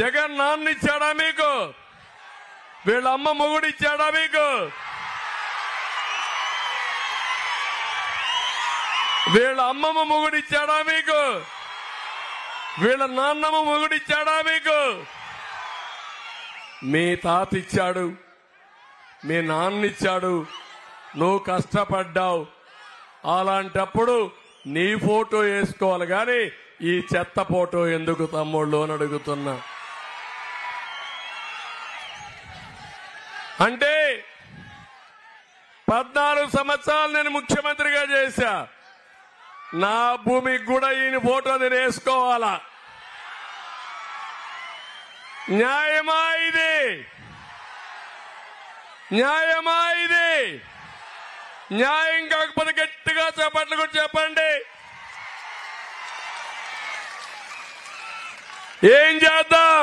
జగన్ నాన్న ఇచ్చాడా మీకు? వీళ్ళ అమ్మ మొగుడు ఇచ్చాడా మీకు? వీళ్ళ అమ్మమ్మ మొగుడు ఇచ్చాడా మీకు? వీళ్ళ నాన్నమ్మ మొగుడు ఇచ్చాడా మీకు? మీ తాత ఇచ్చాడు, మీ నాన్న ఇచ్చాడు, నువ్వు కష్టపడ్డావు. అలాంటప్పుడు నీ ఫోటో వేసుకోవాలి కానీ ఈ చెత్త ఫోటో ఎందుకు తమ్ముళ్ళు అని అడుగుతున్నా. అంటే 14 సంవత్సరాలు నేను ముఖ్యమంత్రిగా చేశా. నా భూమికి కూడా ఈయన ఫోటో నేను వేసుకోవాలా? న్యాయమా ఇది? న్యాయమా ఇది? న్యాయం కాకపోతే గట్టిగా చప్పట్లు కూడా చెప్పండి. ఏం చేద్దాం?